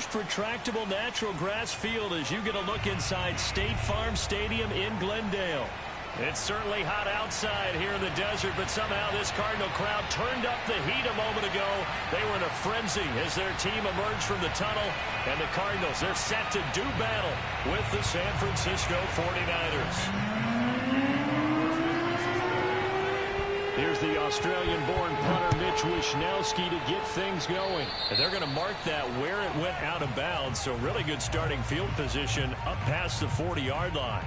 first retractable natural grass field as you get a look inside State Farm Stadium in Glendale. It's certainly hot outside here in the desert, but somehow this Cardinal crowd turned up the heat a moment ago. They were in a frenzy as their team emerged from the tunnel, and the Cardinals, they're set to do battle with the San Francisco 49ers. Here's the Australian-born punter Mitch Wishnowsky to get things going. And they're going to mark that where it went out of bounds, so really good starting field position up past the 40-yard line.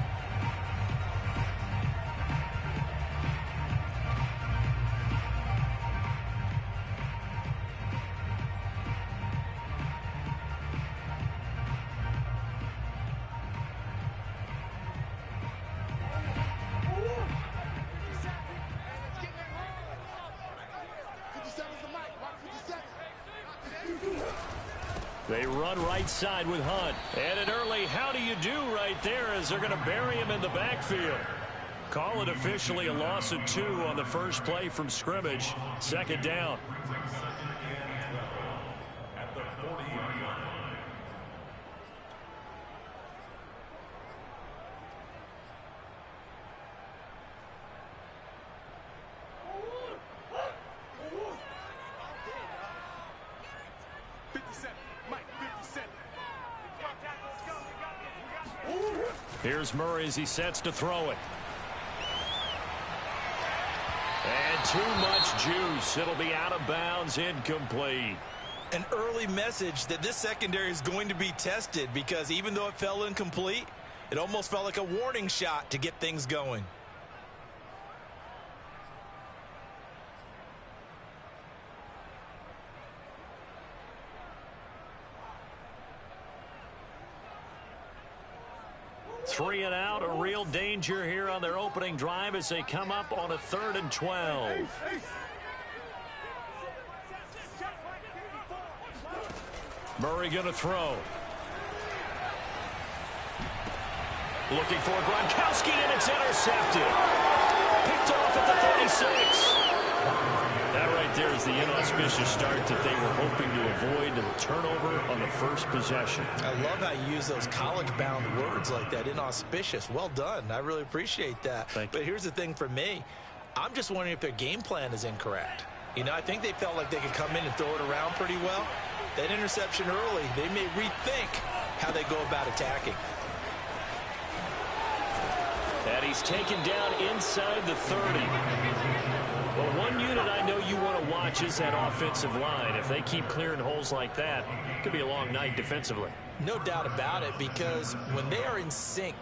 They run right side with Hunt. And an early how do you do right there as they're going to bury him in the backfield. Call it officially a loss of 2 on the first play from scrimmage. Second down. Here's Murray as he sets to throw it. And too much juice. It'll be out of bounds, incomplete. An early message that this secondary is going to be tested, because even though it fell incomplete, it almost felt like a warning shot to get things going. Three and out, a real danger here on their opening drive as they come up on a 3rd and 12. Murray going to throw. Looking for Gronkowski, and it's intercepted. Picked off at the 36. That right there is the inauspicious start that they were hoping to avoid, and the turnover on the first possession. I love how you use those college-bound words like that, inauspicious. Well done. I really appreciate that. But here's the thing for me. I'm just wondering if their game plan is incorrect. You know, I think they felt like they could come in and throw it around pretty well. That interception early, they may rethink how they go about attacking. And he's taken down inside the 30. Well, one unit I know you want to watch is that offensive line. If they keep clearing holes like that, it could be a long night defensively. No doubt about it, because when they are in sync,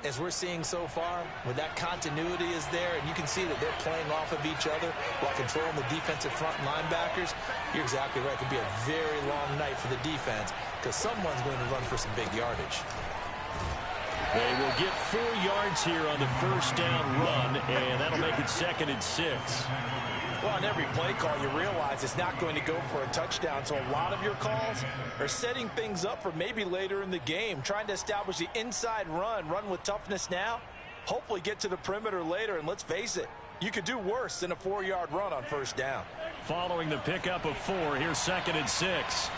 as we're seeing so far, when that continuity is there, and you can see that they're playing off of each other while controlling the defensive front linebackers, you're exactly right. It could be a very long night for the defense, because someone's going to run for some big yardage. They will get 4 yards here on the first down run, and that'll make it 2nd and 6. Well, on every play call, you realize it's not going to go for a touchdown, so a lot of your calls are setting things up for maybe later in the game, trying to establish the inside run with toughness now, hopefully get to the perimeter later, and let's face it, you could do worse than a 4-yard run on first down. Following the pickup of 4, here's 2nd and 6.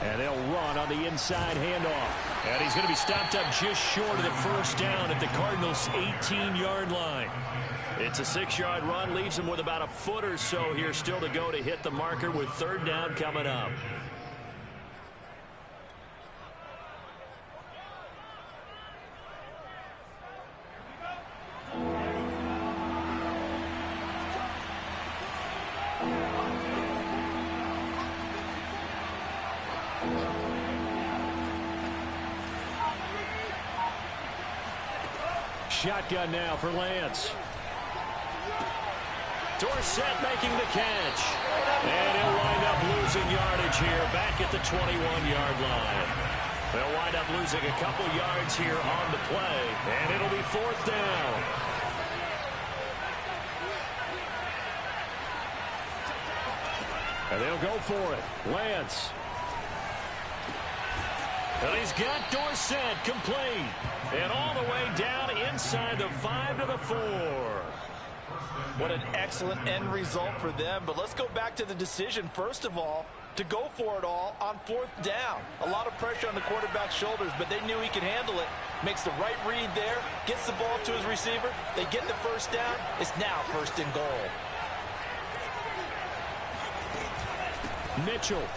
And they'll run on the inside handoff. And he's going to be stopped up just short of the first down at the Cardinals' 18-yard line. It's a 6-yard run, leaves him with about a foot or so here still to go to hit the marker with 3rd down coming up. Shotgun now for Lance. Dorsett making the catch. And he'll wind up losing yardage here back at the 21-yard line. They'll wind up losing a couple yards here on the play. And it'll be 4th down. And they'll go for it. Lance. And he's got Dorsett complete. And all the way down inside the 5 to the 4. What an excellent end result for them. But let's go back to the decision, first of all, to go for it all on 4th down. A lot of pressure on the quarterback's shoulders, but they knew he could handle it. Makes the right read there, gets the ball to his receiver. They get the first down. It's now 1st and goal. Mitchell.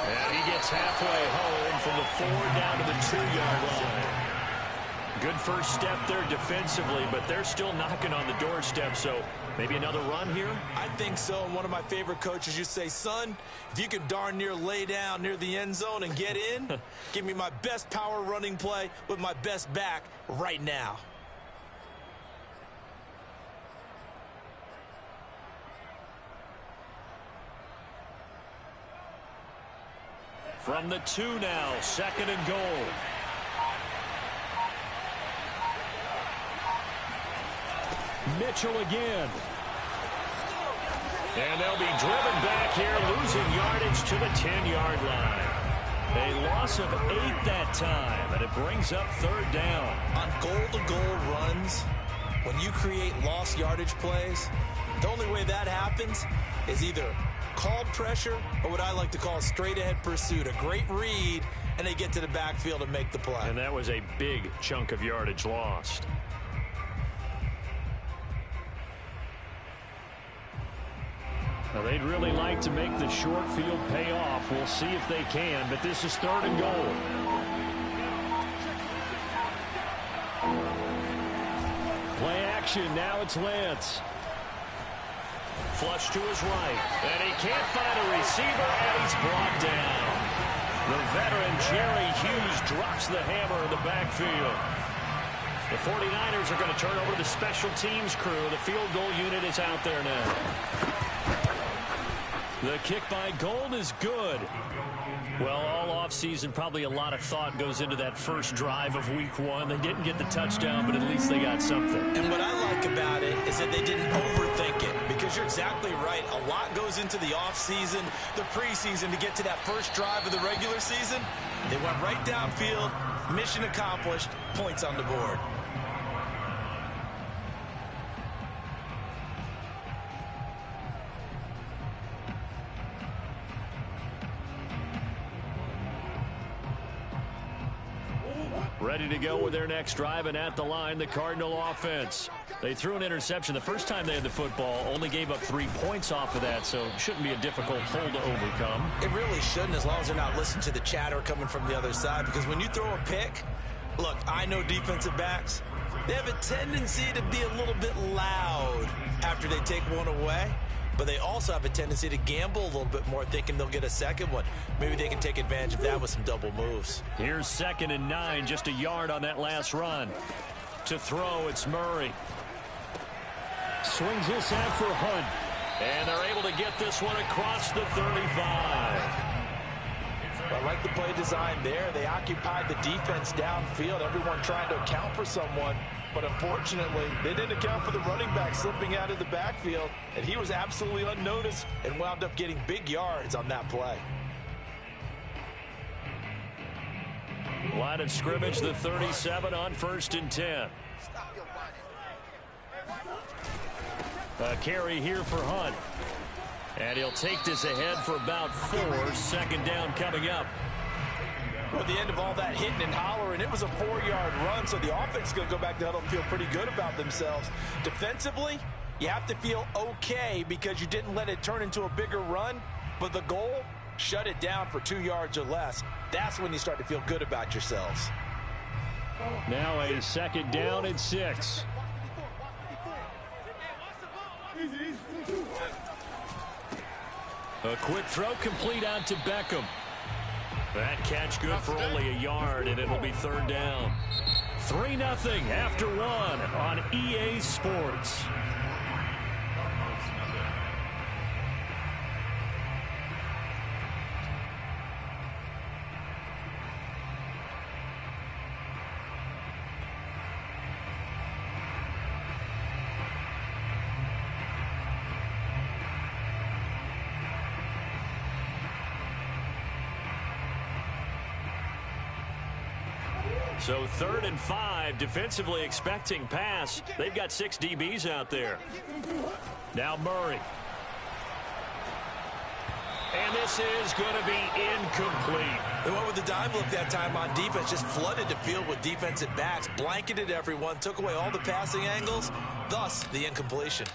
And he gets halfway home from the 4 down to the 2-yard line. Good first step there defensively, but they're still knocking on the doorstep, so maybe another run here? I think so, and one of my favorite coaches used to say, son, if you could darn near lay down near the end zone and get in, give me my best power running play with my best back right now. From the 2 now, 2nd and goal. Mitchell again. And they'll be driven back here, losing yardage to the 10-yard line. A loss of 8 that time, and it brings up 3rd down. On goal-to-goal runs, when you create lost yardage plays, the only way that happens is either called pressure or what I like to call straight-ahead pursuit. A great read, and they get to the backfield and make the play. And that was a big chunk of yardage lost. Now, they'd really like to make the short field pay off. We'll see if they can, but this is 3rd and goal. Play action. Now it's Lance. Flush to his right. And he can't find a receiver, and he's brought down. The veteran Jerry Hughes drops the hammer in the backfield. The 49ers are going to turn over to the special teams crew. The field goal unit is out there now. The kick by Gold is good. Well, all offseason, probably a lot of thought goes into that first drive of week 1. They didn't get the touchdown, but at least they got something. And what I like about it is that they didn't overthink it, because you're exactly right. A lot goes into the offseason, the preseason, to get to that first drive of the regular season. They went right downfield, mission accomplished, points on the board. Ready to go with their next drive, and at the line, the Cardinal offense. They threw an interception the first time they had the football, only gave up 3 points off of that, so it shouldn't be a difficult hole to overcome. It really shouldn't, as long as they're not listening to the chatter coming from the other side, because when you throw a pick, look, I know defensive backs, they have a tendency to be a little bit loud after they take one away. But they also have a tendency to gamble a little bit more, thinking they'll get a second one. Maybe they can take advantage of that with some double moves. Here's 2nd and 9, just a yard on that last run. To throw, it's Murray. Swings this out for Hunt. And they're able to get this one across the 35. I like the play design there. They occupied the defense downfield, everyone trying to account for someone. But unfortunately, they didn't account for the running back slipping out of the backfield, and he was absolutely unnoticed and wound up getting big yards on that play. Line of scrimmage, the 37 on 1st and 10. A carry here for Hunt. And he'll take this ahead for about 4. 2nd down coming up. Well, at the end of all that hitting and hollering, it was a 4-yard run, so the offense is going to go back to the huddle and feel pretty good about themselves. Defensively, you have to feel okay because you didn't let it turn into a bigger run, but the goal, shut it down for 2 yards or less. That's when you start to feel good about yourselves. Now a 2nd down and 6. A quick throw complete out to Beckham. That catch good for only a yard, and it'll be 3rd down. 3-0 after 1 on EA Sports. So 3rd and 5, defensively expecting pass. They've got 6 DBs out there. Now Murray. And this is going to be incomplete. They went with the dime look that time on defense, just flooded the field with defensive backs, blanketed everyone, took away all the passing angles, thus the incompletion.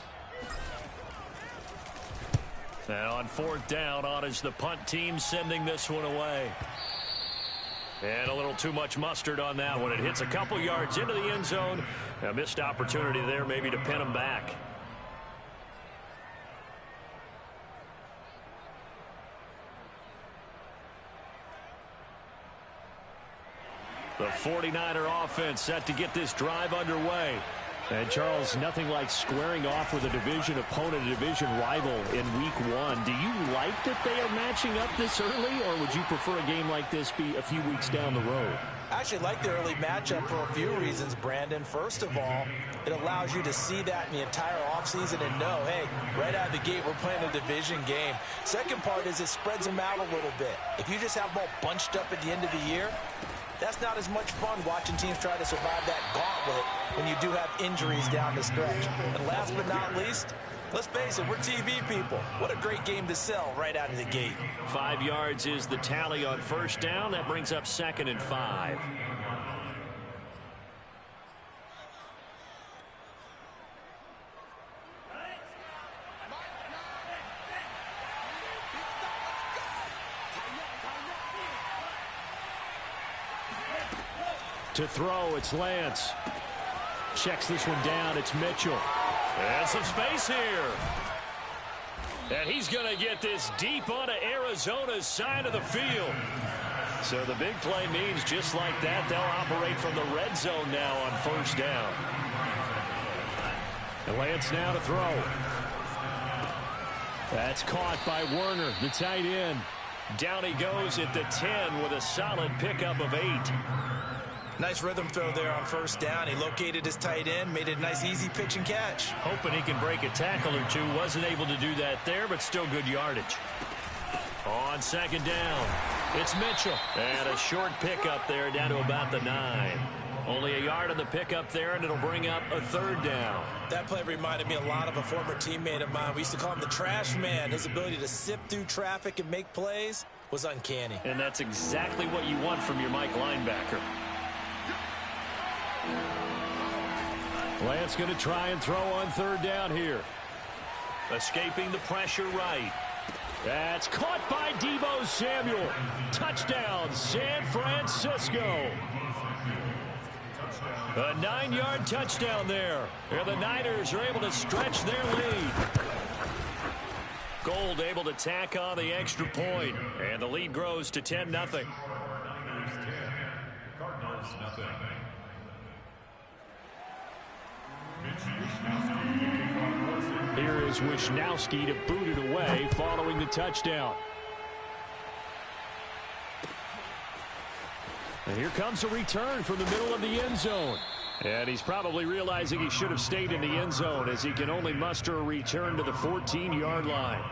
And on 4th down, on is the punt team sending this one away. And a little too much mustard on that one. It hits a couple yards into the end zone. A missed opportunity there maybe to pin them back. The 49er offense set to get this drive underway. And, Charles, nothing like squaring off with a division opponent, a division rival in Week 1. Do you like that they are matching up this early, or would you prefer a game like this be a few weeks down the road? I actually like the early matchup for a few reasons, Brandon. First of all, it allows you to see that in the entire offseason and know, hey, right out of the gate, we're playing a division game. Second part is it spreads them out a little bit. If you just have them all bunched up at the end of the year, that's not as much fun watching teams try to survive that gauntlet when you do have injuries down the stretch. And last but not least, let's face it, we're TV people. What a great game to sell right out of the gate. 5 yards is the tally on 1st down. That brings up 2nd and 5. To throw, it's Lance. Checks this one down, it's Mitchell. And some space here. And he's going to get this deep onto Arizona's side of the field. So the big play means just like that, they'll operate from the red zone now on 1st down. And Lance now to throw. That's caught by Werner, the tight end. Down he goes at the 10 with a solid pickup of 8. Nice rhythm throw there on 1st down. He located his tight end, made it a nice, easy pitch and catch. Hoping he can break a tackle or two. Wasn't able to do that there, but still good yardage. On 2nd down, it's Mitchell. And a short pickup there down to about the 9. Only a yard on the pickup there, and it'll bring up a 3rd down. That play reminded me a lot of a former teammate of mine. We used to call him the trash man. His ability to sift through traffic and make plays was uncanny. And that's exactly what you want from your Mike linebacker. Lance going to try and throw on 3rd down here. Escaping the pressure right. That's caught by Deebo Samuel. Touchdown, San Francisco. A 9-yard touchdown there. And the Niners are able to stretch their lead. Gold able to tack on the extra point. And the lead grows to 10-0. Cardinals, nothing. Here is Wisnowski to boot it away following the touchdown. And here comes a return from the middle of the end zone. And he's probably realizing he should have stayed in the end zone as he can only muster a return to the 14-yard line.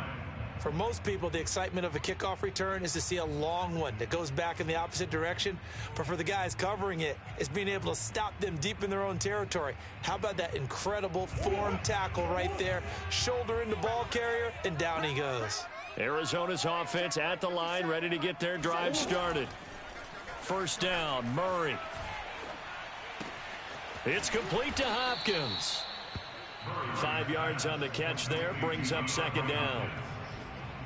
For most people, the excitement of a kickoff return is to see a long one that goes back in the opposite direction. But for the guys covering it, it's being able to stop them deep in their own territory. How about that incredible form tackle right there? Shoulder in the ball carrier, and down he goes. Arizona's offense at the line, ready to get their drive started. 1st down, Murray. It's complete to Hopkins. 5 yards on the catch there, brings up 2nd down.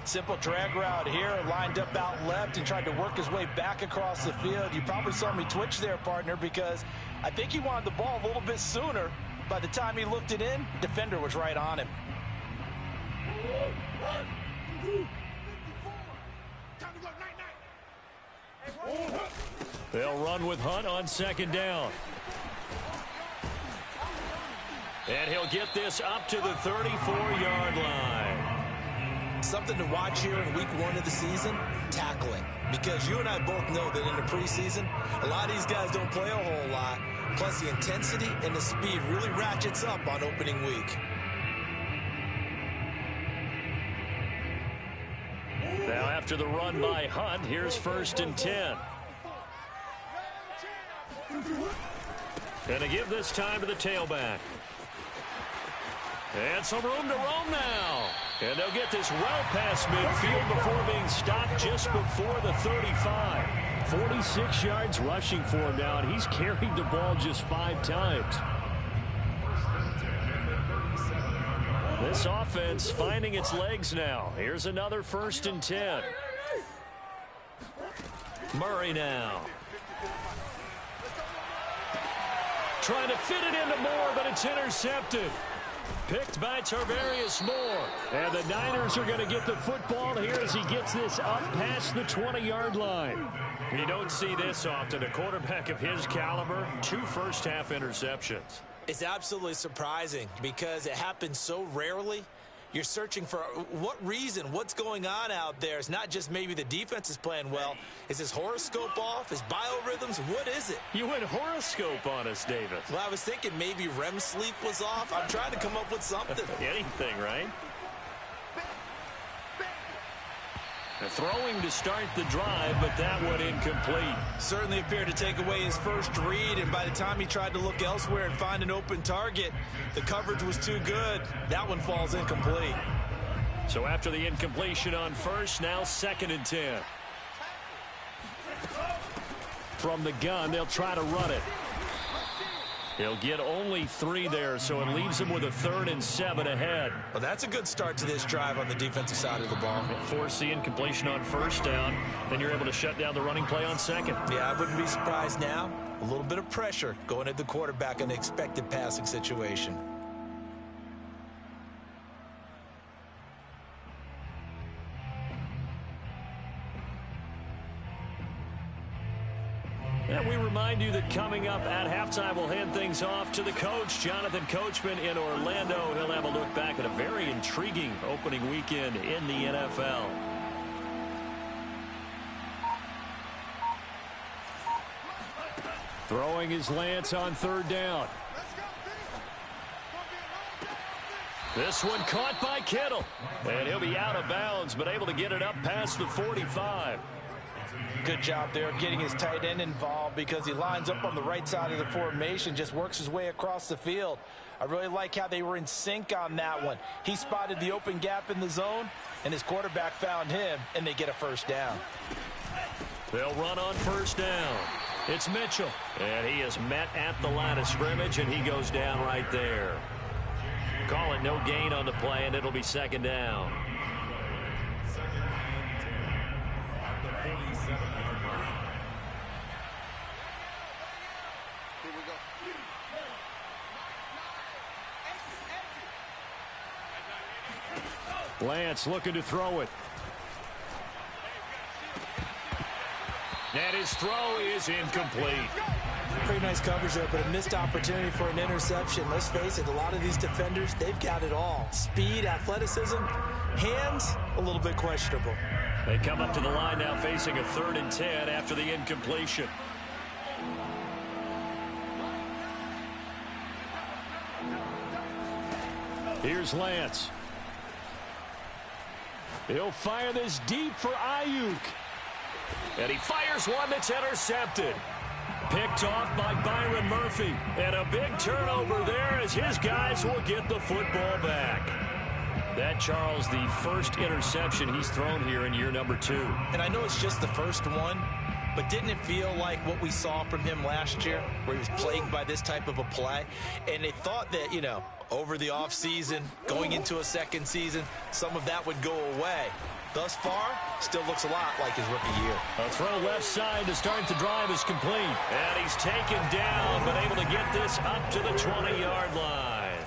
Simple drag route here, lined up out left and tried to work his way back across the field. You probably saw me twitch there, partner, because I think he wanted the ball a little bit sooner. By the time he looked it in, the defender was right on him. They'll run with Hunt on 2nd down. And he'll get this up to the 34-yard line. Something to watch here in week 1 of the season, tackling. Because you and I both know that in the preseason, a lot of these guys don't play a whole lot. Plus the intensity and the speed really ratchets up on opening week. Now after the run by Hunt, here's 1st and 10. And to give this time to the tailback. And some room to roam now. And they'll get this well past midfield before being stopped just before the 35. 46 yards rushing for him now, and he's carried the ball just 5 times. This offense finding its legs now. Here's another 1st and 10. Murray now. Trying to fit it into Moore, but it's intercepted. Picked by Tarvarius Moore. And the Niners are going to get the football here as he gets this up past the 20-yard line. You don't see this often. A quarterback of his caliber, 2 first-half interceptions. It's absolutely surprising because it happens so rarely. You're searching for what reason, what's going on out there. It's not just maybe the defense is playing well. Is his horoscope off? His biorhythms? What is it? You went horoscope on us, David. Well, I was thinking maybe REM sleep was off. I'm trying to come up with something. Anything, right? Throwing to start the drive, but that one incomplete. Certainly appeared to take away his first read, and by the time he tried to look elsewhere and find an open target, the coverage was too good. That one falls incomplete. So after the incompletion on first, now 2nd and 10. From the gun, they'll try to run it. He'll get only 3 there, so it leaves him with a 3rd and 7 ahead. Well, that's a good start to this drive on the defensive side of the ball. Force the incompletion on first down, then you're able to shut down the running play on second. Yeah, I wouldn't be surprised now. A little bit of pressure going at the quarterback in the expected passing situation. And we remind you that coming up at halftime, we'll hand things off to the coach, Jonathan Coachman in Orlando. He'll have a look back at a very intriguing opening weekend in the NFL. Throwing is Lance on 3rd down. This one caught by Kittle. And he'll be out of bounds, but able to get it up past the 45. Good job there of getting his tight end involved because he lines up on the right side of the formation, just works his way across the field. I really like how they were in sync on that one. He spotted the open gap in the zone, and his quarterback found him, and they get a 1st down. They'll run on 1st down. It's Mitchell, and he is met at the line of scrimmage, and he goes down right there. Call it no gain on the play, and it'll be 2nd down. Lance looking to throw it. And his throw is incomplete. Pretty nice coverage there, but a missed opportunity for an interception. Let's face it, a lot of these defenders, they've got it all. Speed, athleticism, hands, a little bit questionable. They come up to the line now facing a 3rd and 10 after the incompletion. Here's Lance. He'll fire this deep for Ayuk. And he fires one that's intercepted. Picked off by Byron Murphy. And a big turnover there as his guys will get the football back. That, Charles, the first interception he's thrown here in year number 2. And I know it's just the first one, but didn't it feel like what we saw from him last year, where he was plagued by this type of a play? And they thought that, you know, over the offseason, going into a 2nd season, some of that would go away. Thus far, still looks a lot like his rookie year. A throw left side to start the drive is complete. And he's taken down, but able to get this up to the 20-yard line.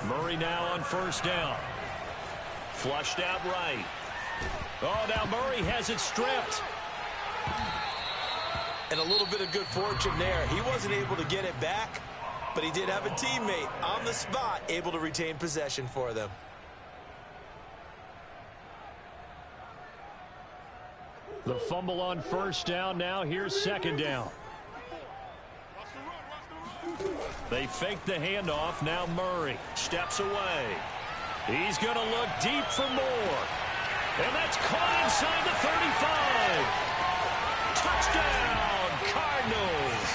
Murray now on 1st down. Flushed out right. Oh, now Murray has it stripped. And a little bit of good fortune there. He wasn't able to get it back, but he did have a teammate on the spot able to retain possession for them. The fumble on 1st down. Now here's 2nd down. They fake the handoff. Now Murray steps away. He's going to look deep for more. And that's caught inside the 35. Touchdown, Cardinals.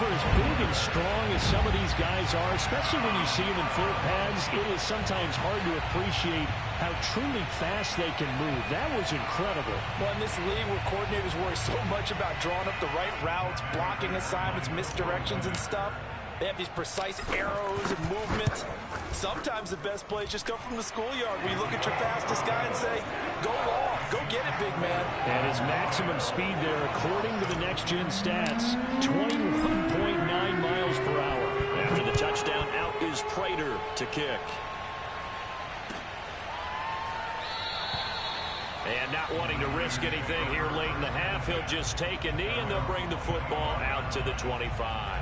For as big and strong as some of these guys are, especially when you see them in full pads, it is sometimes hard to appreciate how truly fast they can move. That was incredible. Well, in this league where coordinators worry so much about drawing up the right routes, blocking assignments, misdirections and stuff, they have these precise arrows and movements. Sometimes the best plays just come from the schoolyard where you look at your fastest guy and say, go long, go get it, big man. And his maximum speed there, according to the next-gen stats, 21.9 miles per hour. After the touchdown, out is Prater to kick. And not wanting to risk anything here late in the half, he'll just take a knee, and they'll bring the football out to the 25.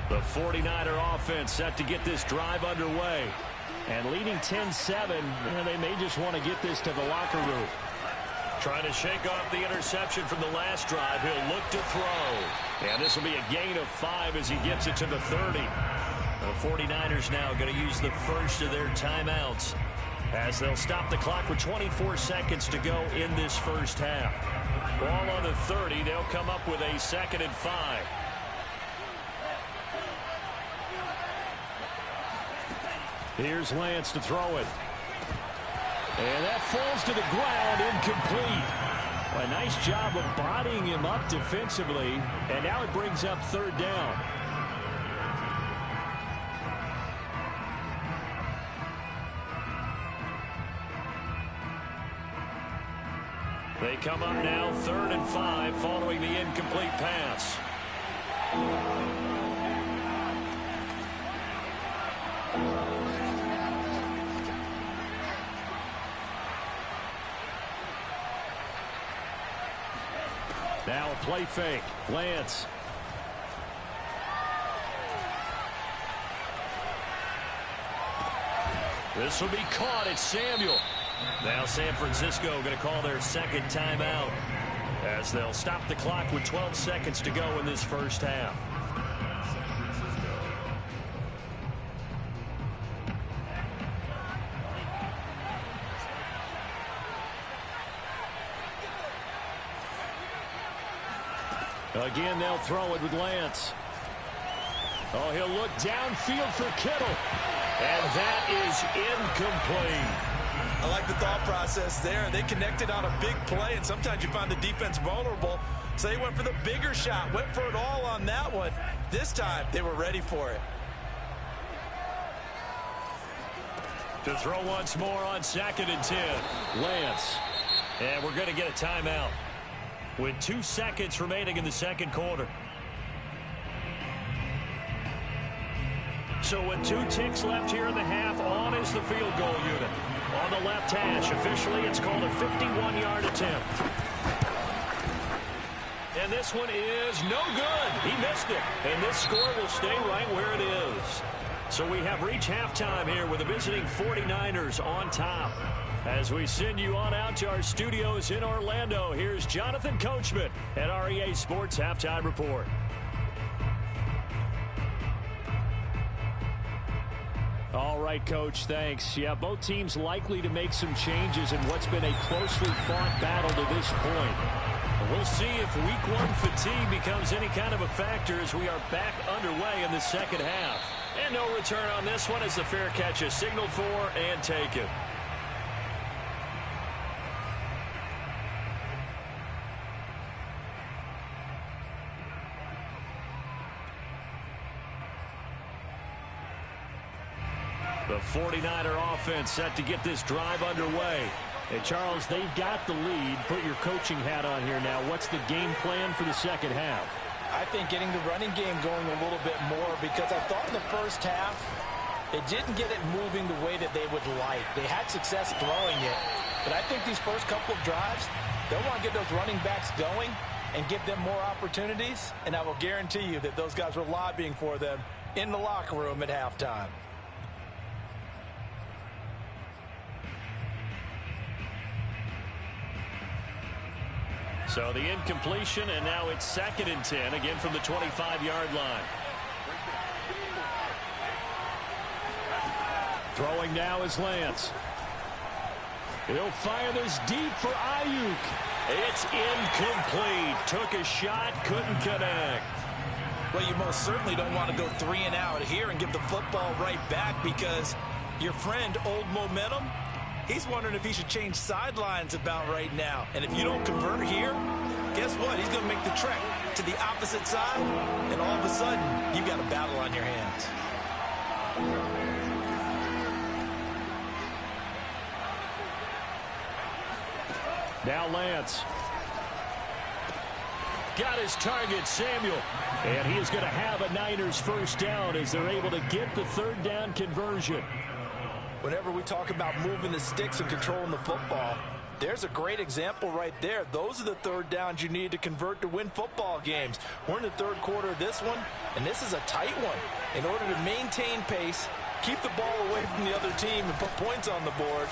The 49er offense set to get this drive underway. And leading 10-7, they may just want to get this to the locker room. Trying to shake off the interception from the last drive. He'll look to throw. And this will be a gain of 5 as he gets it to the 30. The 49ers now going to use the first of their timeouts as they'll stop the clock with 24 seconds to go in this first half. Ball on the 30. They'll come up with a 2nd and 5. Here's Lance to throw it. And that falls to the ground, incomplete. A nice job of bodying him up defensively. And now it brings up 3rd down. They come up now 3rd and 5 following the incomplete pass. Now a play fake. Lance. This will be caught. It's Samuel. Now San Francisco going to call their 2nd timeout as they'll stop the clock with 12 seconds to go in this first half. Again, they'll throw it with Lance. Oh, he'll look downfield for Kittle. And that is incomplete. I like the thought process there. They connected on a big play, and sometimes you find the defense vulnerable. So they went for the bigger shot, went for it all on that one. This time, they were ready for it. To throw once more on 2nd and 10. Lance. And we're going to get a timeout with 2 seconds remaining in the second quarter. So with 2 ticks left here in the half, on is the field goal unit. On the left hash, officially it's called a 51-yard attempt. And this one is no good. He missed it. And this score will stay right where it is. So we have reached halftime here with the visiting 49ers on top. As we send you on out to our studios in Orlando, here's Jonathan Coachman at REA Sports Halftime Report. All right, Coach, thanks. Yeah, both teams likely to make some changes in what's been a closely fought battle to this point. We'll see if Week 1 fatigue becomes any kind of a factor as we are back underway in the second half. And no return on this one as the fair catch is signaled for and taken. The 49er offense set to get this drive underway. Hey, Charles, they've got the lead. Put your coaching hat on here now. What's the game plan for the second half? I think getting the running game going a little bit more, because I thought in the first half they didn't get it moving the way that they would like. They had success throwing it, but I think these first couple of drives, they'll want to get those running backs going and give them more opportunities, and I will guarantee you that those guys were lobbying for them in the locker room at halftime. So the incompletion, and now it's 2nd and 10, again from the 25-yard line. Throwing now is Lance. He'll fire this deep for Ayuk. It's incomplete. Took a shot, couldn't connect. Well, you most certainly don't want to go 3 and out here and give the football right back, because your friend, Old Momentum, he's wondering if he should change sidelines about right now. And if you don't convert here, guess what? He's going to make the trek to the opposite side, and all of a sudden, you've got a battle on your hands. Now Lance. Got his target, Samuel. And he is going to have a Niners first down as they're able to get the 3rd down conversion. Whenever we talk about moving the sticks and controlling the football, there's a great example right there. Those are the 3rd downs you need to convert to win football games. We're in the 3rd quarter of this one, and this is a tight one. In order to maintain pace, keep the ball away from the other team, and put points on the board,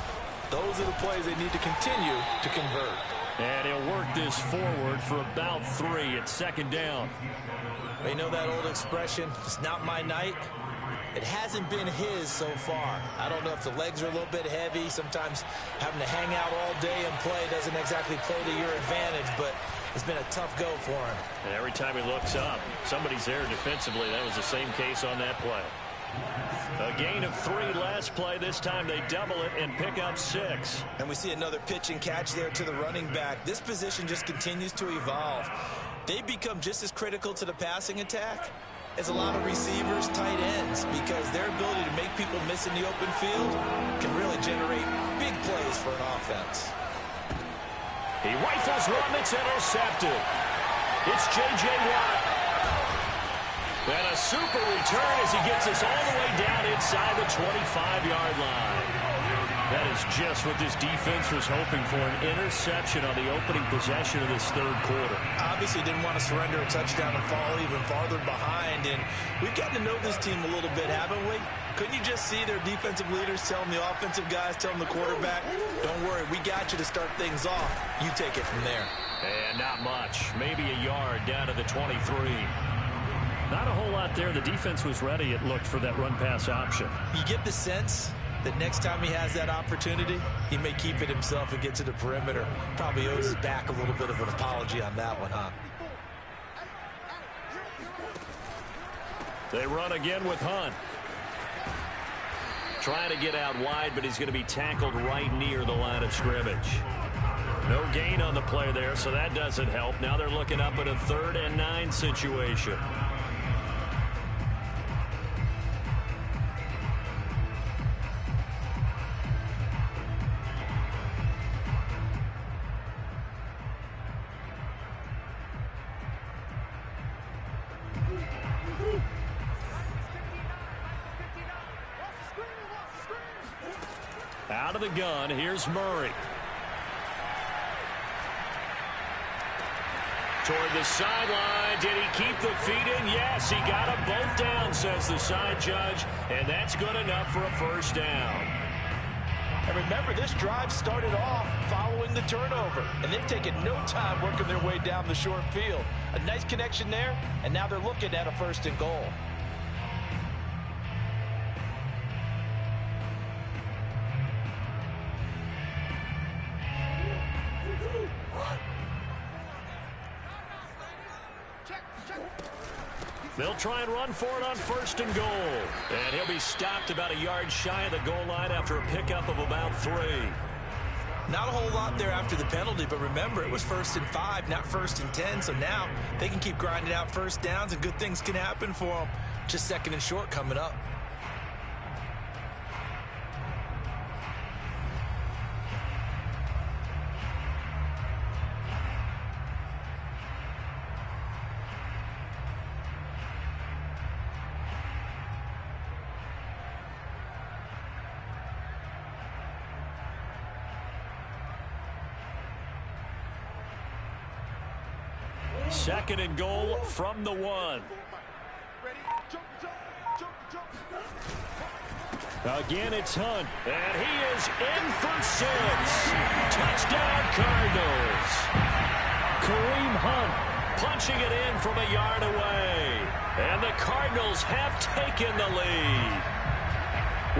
those are the plays they need to continue to convert. And he'll work this forward for about 3 at 2nd down. You know that old expression, it's not my night? It hasn't been his so far. I don't know if the legs are a little bit heavy. Sometimes having to hang out all day and play doesn't exactly play to your advantage, but it's been a tough go for him. And every time he looks up, somebody's there defensively. That was the same case on that play. A gain of 3 last play. This time they double it and pick up 6. And we see another pitch and catch there to the running back. This position just continues to evolve. They become just as critical to the passing attack as a lot of receivers, tight ends, because their ability to make people miss in the open field can really generate big plays for an offense. He rifles one that's intercepted. It's J.J. Watt. And a super return as he gets us all the way down inside the 25-yard line. That is just what this defense was hoping for, an interception on the opening possession of this 3rd quarter. Obviously didn't want to surrender a touchdown and fall even farther behind. And we've gotten to know this team a little bit, haven't we? Couldn't you just see their defensive leaders telling the offensive guys, telling the quarterback, don't worry, we got you to start things off. You take it from there. And not much. Maybe a yard down to the 23. Not a whole lot there. The defense was ready, it looked, for that run-pass option. You get the sense that next time he has that opportunity, he may keep it himself and get to the perimeter. Probably owes his back a little bit of an apology on that one, huh? They run again with Hunt. Trying to get out wide, but he's going to be tackled right near the line of scrimmage. No gain on the play there, so that doesn't help. Now they're looking up at a 3rd and 9 situation. Out of the gun, here's Murray. Toward the sideline. Did he keep the feet in? Yes, he got them both down, says the side judge, and that's good enough for a first down. And remember, this drive started off following the turnover, and they've taken no time working their way down the short field. A nice connection there, and now they're looking at a 1st and goal. They'll try and run for it on 1st and goal. And he'll be stopped about a yard shy of the goal line after a pickup of about 3. Not a whole lot there after the penalty, but remember, it was 1st and 5, not 1st and 10, so now they can keep grinding out first downs and good things can happen for them. Just 2nd and short coming up. Second and goal from the 1. Again, it's Hunt. And he is in for 6. Touchdown, Cardinals. Kareem Hunt punching it in from a yard away. And the Cardinals have taken the lead.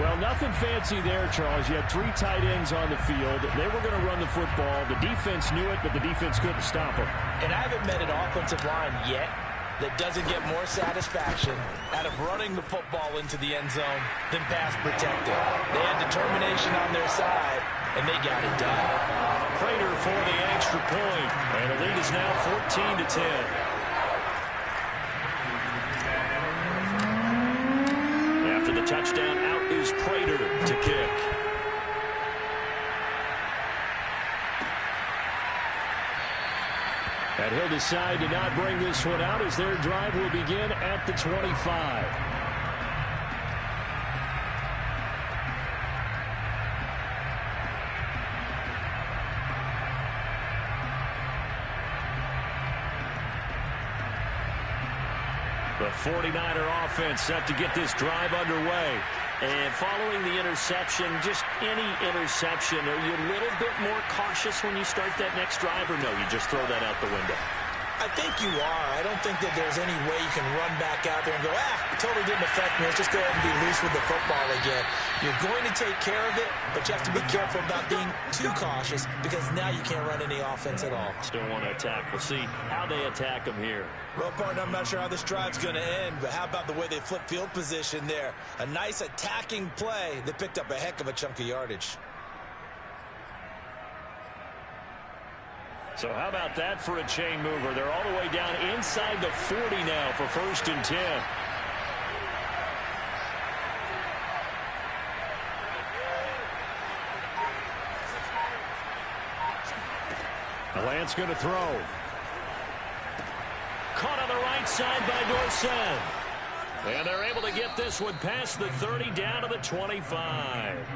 Well, nothing fancy there, Charles. You had 3 tight ends on the field. They were going to run the football. The defense knew it, but the defense couldn't stop them. And I haven't met an offensive line yet that doesn't get more satisfaction out of running the football into the end zone than pass protecting. They had determination on their side, and they got it done. Prater for the extra point, and the lead is now 14-10. After the touchdown, out is Prater to kick. And he'll decide to not bring this one out as their drive will begin at the 25. The 49er offense set to get this drive underway. And following the interception, just any interception, are you a little bit more cautious when you start that next drive, or no, you just throw that out the window? I think you are. I don't think that there's any way you can run back out there and go, it totally didn't affect me. Let's just go ahead and be loose with the football again. You're going to take care of it, but you have to be careful about being too cautious because now you can't run any offense at all. Still want to attack. We'll see how they attack them here. Well, partner, I'm not sure how this drive's going to end, but how about the way they flip field position there? A nice attacking play. They picked up a heck of a chunk of yardage. So how about that for a chain mover? They're all the way down inside the 40 now for 1st and 10. Lance going to throw. Caught on the right side by Dorsett. And they're able to get this one past the 30 down to the 25.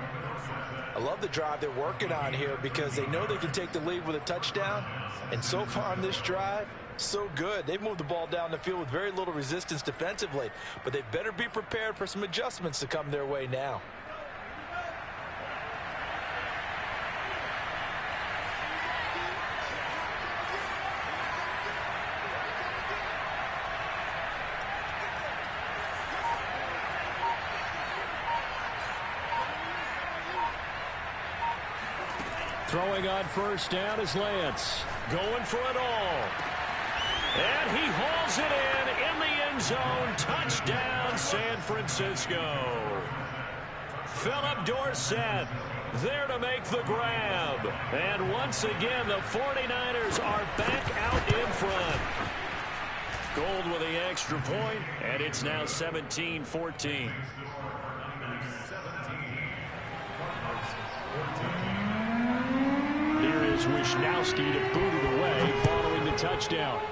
I love the drive they're working on here because they know they can take the lead with a touchdown. And so far on this drive, so good. They've moved the ball down the field with very little resistance defensively. But they better be prepared for some adjustments to come their way now. Throwing on 1st down is Lance. Going for it all. And he hauls it in the end zone. Touchdown, San Francisco. Philip Dorsett there to make the grab. And once again, the 49ers are back out in front. Gold with the extra point, and it's now 17-14. Here is Wisnowski to boot it away following the touchdown.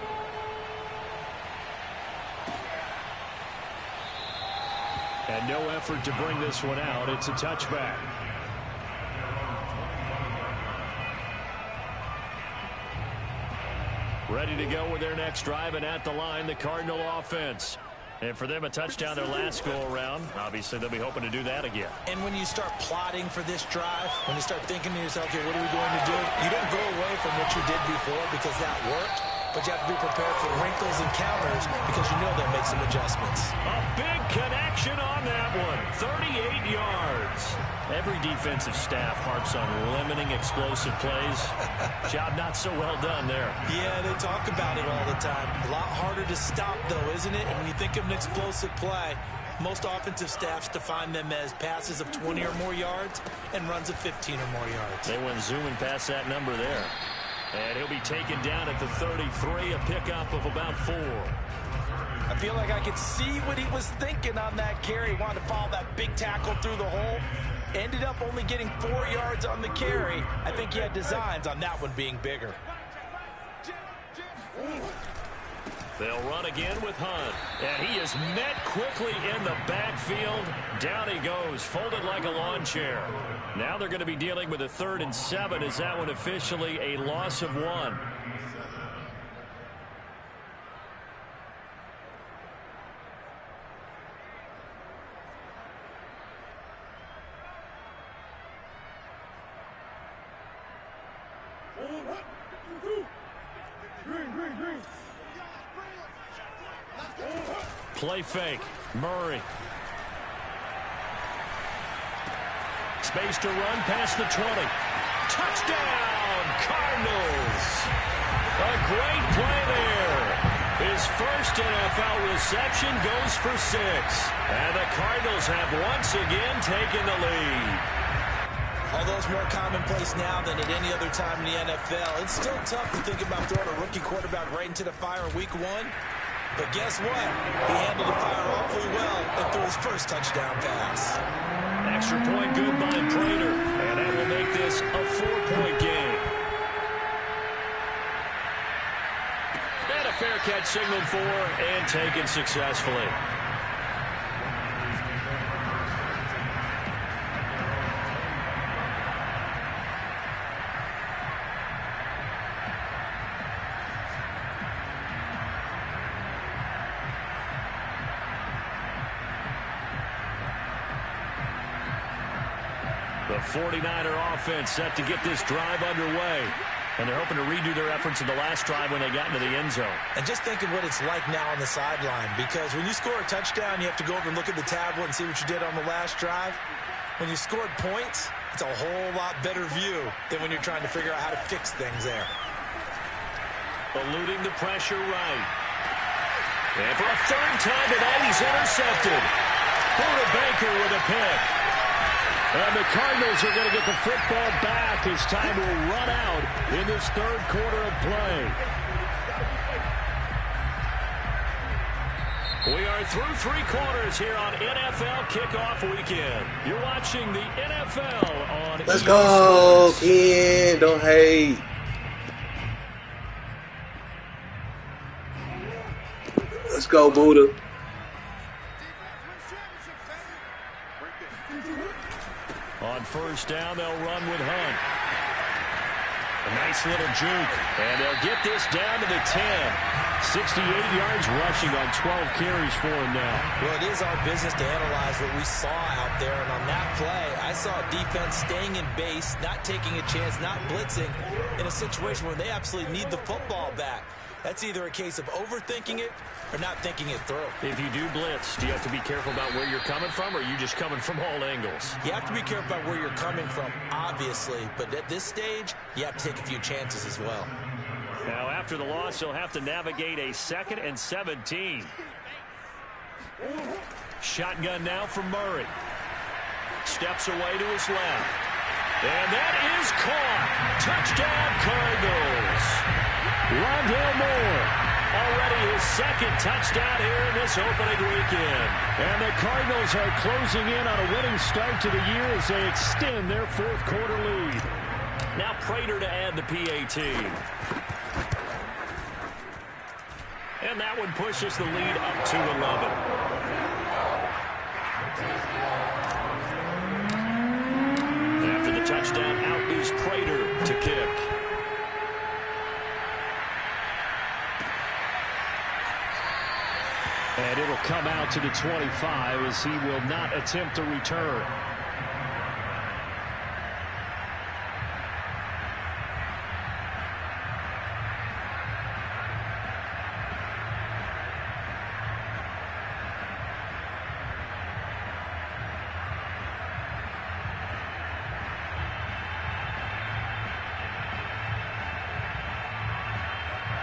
And no effort to bring this one out. It's a touchback. Ready to go with their next drive, and at the line, the Cardinal offense. And for them, a touchdown their last go-around. Obviously, they'll be hoping to do that again. And when you start plotting for this drive, when you start thinking to yourself, okay, what are we going to do? You don't go away from what you did before because that worked. But you have to be prepared for wrinkles and counters because you know they'll make some adjustments. A big connection on that one. 38 yards. Every defensive staff harps on limiting explosive plays. Job not so well done there. Yeah, they talk about it all the time. A lot harder to stop, though, isn't it? And when you think of an explosive play, most offensive staffs define them as passes of 20 or more yards and runs of 15 or more yards. They went zooming past that number there. And he'll be taken down at the 33, a pickup of about 4. I feel like I could see what he was thinking on that carry. He wanted to follow that big tackle through the hole. Ended up only getting 4 yards on the carry. I think he had designs on that one being bigger. They'll run again with Hunt. And he is met quickly in the backfield. Down he goes, folded like a lawn chair. Now they're going to be dealing with a 3rd and 7. Is that one officially a loss of 1? Play fake. Murray. Space to run past the 20. Touchdown, Cardinals. A great play there. His first NFL reception goes for 6. And the Cardinals have once again taken the lead. Although it's more commonplace now than at any other time in the NFL, it's still tough to think about throwing a rookie quarterback right into the fire in week 1. But guess what? He handled the fire awfully well and threw his first touchdown pass. Extra point good by Prater. And that will make this a 4-point game. And a fair catch signaled for and taken successfully. The 49er offense set to get this drive underway. And they're hoping to redo their efforts in the last drive when they got into the end zone. And just think of what it's like now on the sideline. Because when you score a touchdown, you have to go over and look at the tablet and see what you did on the last drive. When you scored points, it's a whole lot better view than when you're trying to figure out how to fix things there. Eluding the pressure right. And for a third time tonight, he's intercepted. Buda Baker with a pick. And the Cardinals are going to get the football back as time will run out in this third quarter of play. We are through 3 quarters here on NFL Kickoff Weekend. You're watching the NFL on Let's go, Ken. Don't hate. Let's go, Buddha. On first down, they'll run with Hunt. A nice little juke. And they'll get this down to the 10. 68 yards rushing on 12 carries for him now. Well, it is our business to analyze what we saw out there. And on that play, I saw a defense staying in base, not taking a chance, not blitzing in a situation where they absolutely need the football back. That's either a case of overthinking it or not thinking it through. If you do blitz, do you have to be careful about where you're coming from, or are you just coming from all angles? You have to be careful about where you're coming from, obviously. But at this stage, you have to take a few chances as well. Now, after the loss, he'll have to navigate a 2nd and 17. Shotgun now from Murray. Steps away to his left. And that is caught. Touchdown, Cardinals. Rondale Moore, already his 2nd touchdown here in this opening weekend. And the Cardinals are closing in on a winning start to the year as they extend their 4th quarter lead. Now Prater to add the PAT. And that one pushes the lead up to 11. After the touchdown, out is Prater to kick. And it'll come out to the 25 as he will not attempt to return.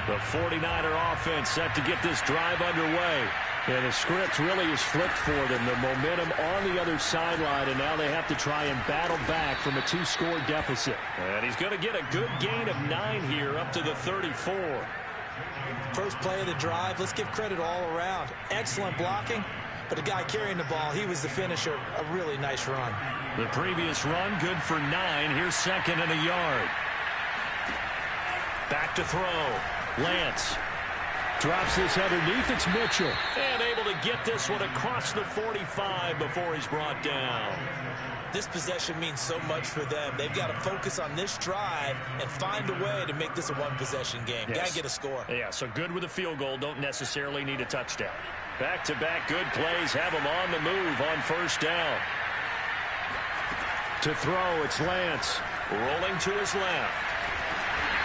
The 49er offense set to get this drive underway. Yeah, the script really is flipped for them. The momentum on the other sideline, and now they have to try and battle back from a 2-score deficit. And he's going to get a good gain of 9 here up to the 34. First play of the drive, let's give credit all around. Excellent blocking, but the guy carrying the ball, he was the finisher. A really nice run. The previous run, good for 9. Here's 2nd and a yard. Back to throw. Lance drops this underneath. It's Mitchell. And able to get this one across the 45 before he's brought down. This possession means so much for them. They've got to focus on this drive and find a way to make this a one-possession game. Yes. Got to get a score. Yeah, so good with a field goal. Don't necessarily need a touchdown. Back-to-back good plays have them on the move on first down. To throw, it's Lance. Rolling to his left.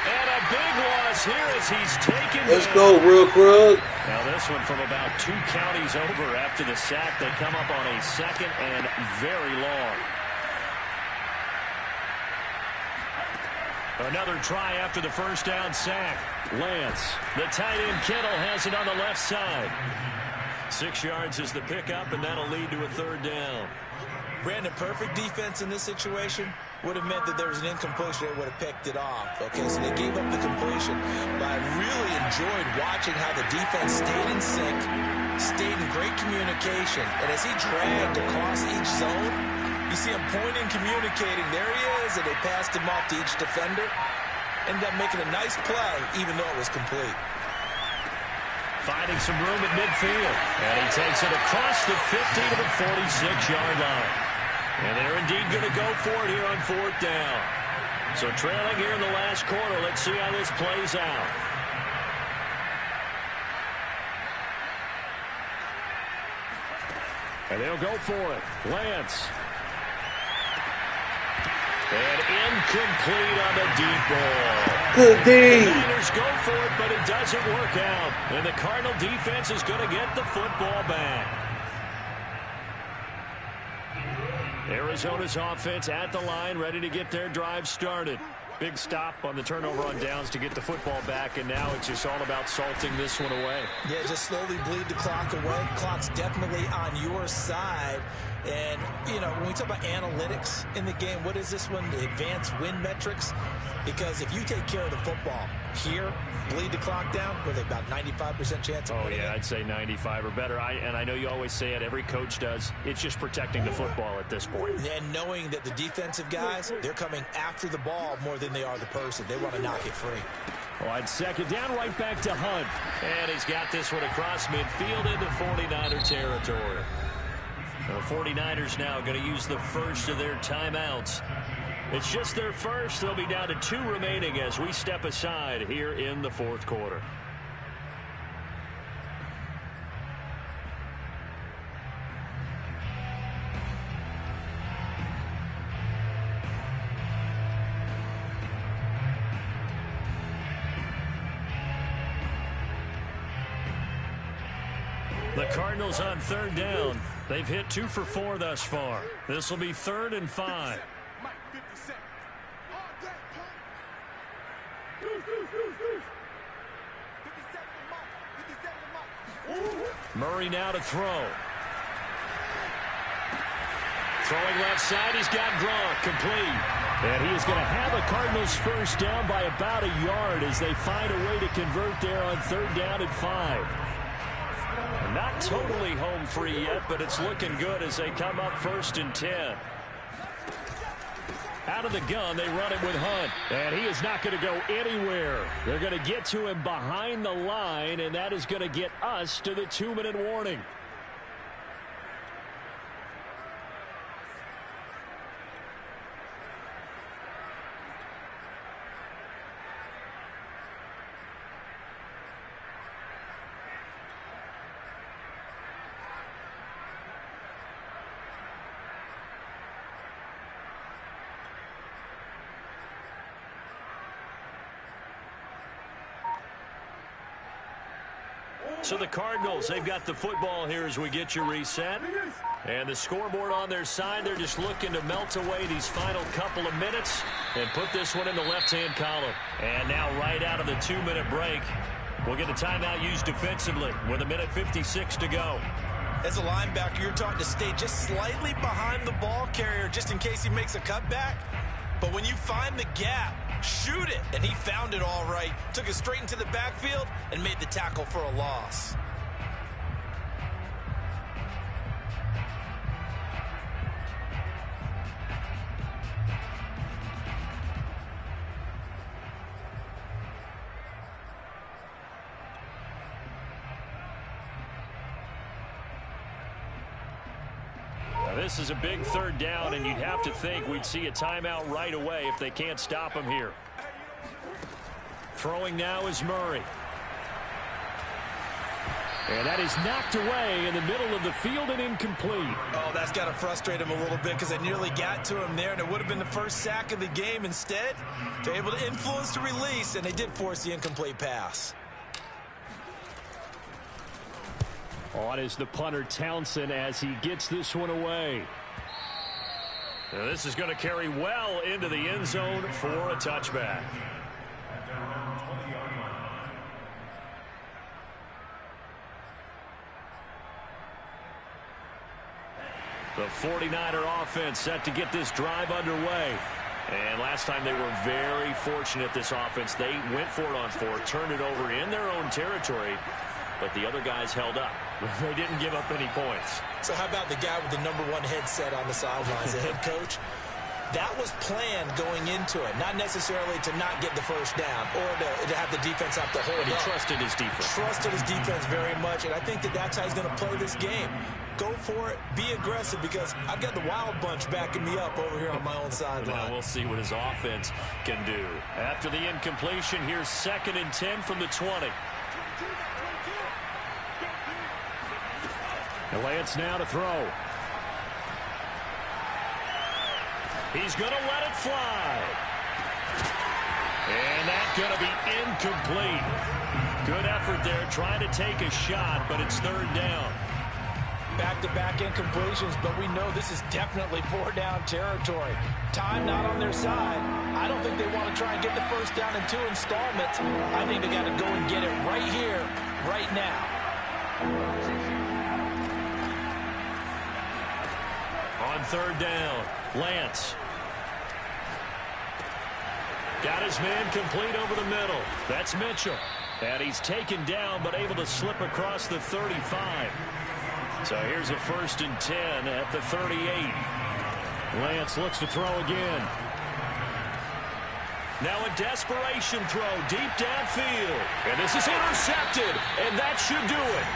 And a big loss here as he's taken. Let's go, real Krug. Now this one from about 2 counties over after the sack. They come up on a 2nd and very long. Another try after the first down sack. Lance, the tight end Kittle, has it on the left side. 6 yards is the pickup, and that'll lead to a 3rd down. Brandon, perfect defense in this situation would have meant that there was an incompletion. They would have picked it off. Okay, so they gave up the completion. But I really enjoyed watching how the defense stayed in sync, stayed in great communication. And as he dragged across each zone, you see him pointing, communicating. There he is, and they passed him off to each defender. Ended up making a nice play, even though it was complete. Finding some room at midfield. And he takes it across the 50 to the 46-yard line. And they're indeed going to go for it here on 4th down. So trailing here in the last quarter. Let's see how this plays out. And they'll go for it. Lance. And incomplete on the deep ball. Good D. The Niners go for it, but it doesn't work out. And the Cardinal defense is going to get the football back. Arizona's offense at the line, ready to get their drive started. Big stop on the turnover on downs to get the football back, and now it's just all about salting this one away. Yeah, just slowly bleed the clock away. Clock's definitely on your side. And, you know, when we talk about analytics in the game, what is this one? The advanced win metrics? Because if you take care of the football here, bleed the clock down, with about 95% chance of winning. Oh, yeah, I'd say 95 or better. And I know you always say it, every coach does. It's just protecting the football at this point. And knowing that the defensive guys, they're coming after the ball more than they are the person. They want to knock it free. Well, on 2nd down, right back to Hunt. And he's got this one across midfield into 49er territory. The 49ers now going to use the first of their timeouts. It's just their first. They'll be down to 2 remaining as we step aside here in the 4th quarter. The Cardinals on 3rd down. They've hit 2 for 4 thus far. This will be 3rd and 5. Murray now to throw. Throwing left side, he's got Gronk, complete. And he is going to have a Cardinals first down by about a yard as they find a way to convert there on 3rd down and 5. Not totally home free yet, but it's looking good as they come up 1st and 10. Out of the gun, they run it with Hunt. And he is not going to go anywhere. They're going to get to him behind the line, and that is going to get us to the 2-minute warning. So the Cardinals, they've got the football here as we get you reset. And the scoreboard on their side, they're just looking to melt away these final couple of minutes and put this one in the left-hand column. And now right out of the 2-minute break, we'll get a timeout used defensively with 1:56 to go. As a linebacker, you're taught to stay just slightly behind the ball carrier just in case he makes a cutback. But when you find the gap, shoot it. And he found it all right. Took it straight into the backfield and made the tackle for a loss. This is a big 3rd down, and you'd have to think we'd see a timeout right away if they can't stop him here. Throwing now is Murray. And that is knocked away in the middle of the field and incomplete. Oh, that's got to frustrate him a little bit because they nearly got to him there, and it would have been the first sack of the game. Instead, they're able to influence the release, and they did force the incomplete pass. On is the punter Townsend as he gets this one away. Now this is going to carry well into the end zone for a touchback. The 49er offense set to get this drive underway. And last time they were very fortunate, this offense. They went for it on fourth, turned it over in their own territory, but the other guys held up. They didn't give up any points. So how about the guy with the #1 headset on the sidelines, the head coach? That was planned going into it, not necessarily to not get the first down or to have the defense have to hold But he up. trusted his defense. Trusted his defense very much, and I think that's how he's going to play this game. Go for it, be aggressive, because I've got the wild bunch backing me up over here on my own sideline. Now we'll see what his offense can do. After the incompletion, here's 2nd and 10 from the 20. Lance now to throw. He's going to let it fly. And that's going to be incomplete. Good effort there, trying to take a shot, but it's 3rd down. Back-to-back incompletions, but we know this is definitely 4-down territory. Time not on their side. I don't think they want to try and get the first down in 2 installments. I think they got to go and get it right here, right now. On 3rd down, Lance. Got his man complete over the middle. That's Mitchell. And he's taken down, but able to slip across the 35. So here's a 1st and 10 at the 38. Lance looks to throw again. Now a desperation throw deep downfield. And this is intercepted, and that should do it.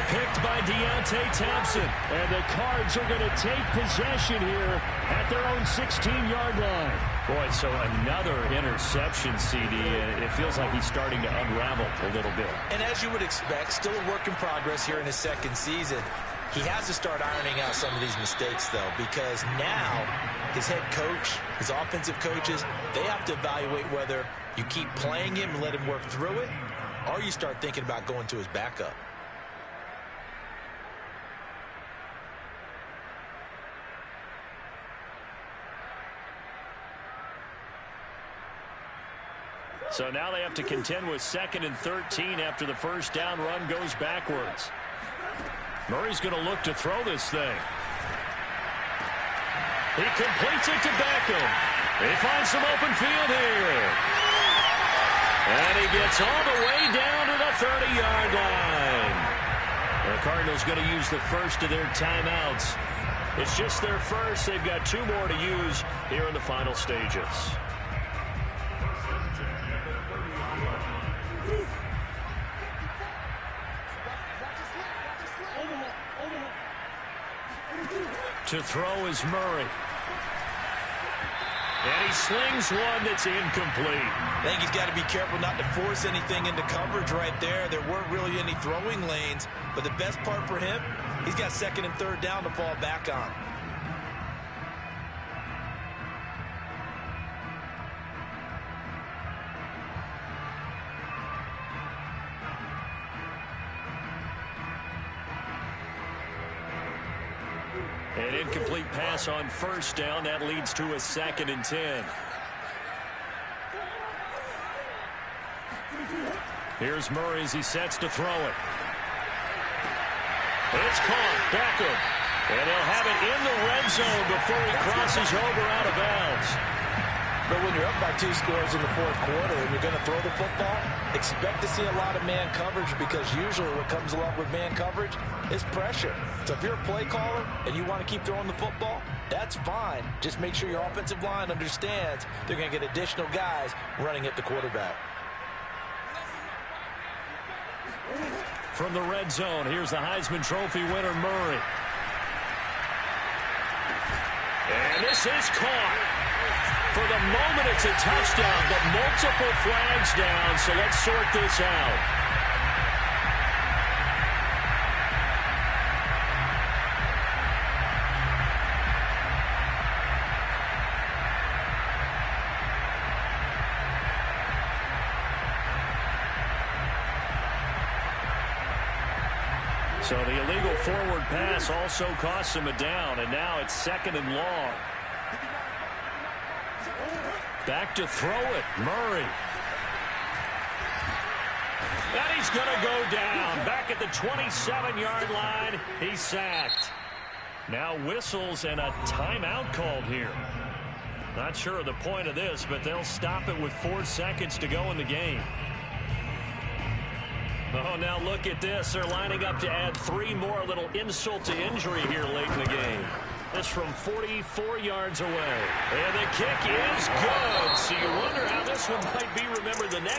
Picked by Deontay Thompson. And the Cards are going to take possession here at their own 16-yard line. Boy, so another interception, CD, and it feels like he's starting to unravel a little bit. And as you would expect, still a work in progress here in his 2nd season. He has to start ironing out some of these mistakes, though, because now his head coach, his offensive coaches, they have to evaluate whether you keep playing him and let him work through it, or you start thinking about going to his backup. So now they have to contend with 2nd and 13 after the first down run goes backwards. Murray's going to look to throw this thing. He completes it to Beckham. He finds some open field here. And he gets all the way down to the 30-yard line. The Cardinals going to use the first of their timeouts. It's just their first. They've got 2 more to use here in the final stages. To throw is Murray. And he slings one that's incomplete. I think he's got to be careful not to force anything into coverage right there. There weren't really any throwing lanes. But the best part for him, he's got 2nd and 3rd down to fall back on. An incomplete pass on 1st down. That leads to a 2nd and 10. Here's Murray as he sets to throw it. It's caught. Beckham. And he'll have it in the red zone before he crosses over out of bounds. But when you're up by 2 scores in the 4th quarter and you're going to throw the football, expect to see a lot of man coverage, because usually what comes along with man coverage is pressure. So if you're a play caller and you want to keep throwing the football, that's fine. Just make sure your offensive line understands they're going to get additional guys running at the quarterback. From the red zone, here's the Heisman Trophy winner, Murray. And this is caught. For the moment, it's a touchdown, but multiple flags down, so let's sort this out. So the illegal forward pass also costs him a down, and now it's 2nd and long. Back to throw it, Murray. And he's going to go down. Back at the 27-yard line, he's sacked. Now whistles and a timeout called here. Not sure of the point of this, but they'll stop it with 4 seconds to go in the game. Oh, now look at this. They're lining up to add 3 more, little insult to injury here late in the game. This from 44 yards away. And the kick is good. So you wonder how this one might be remembered the next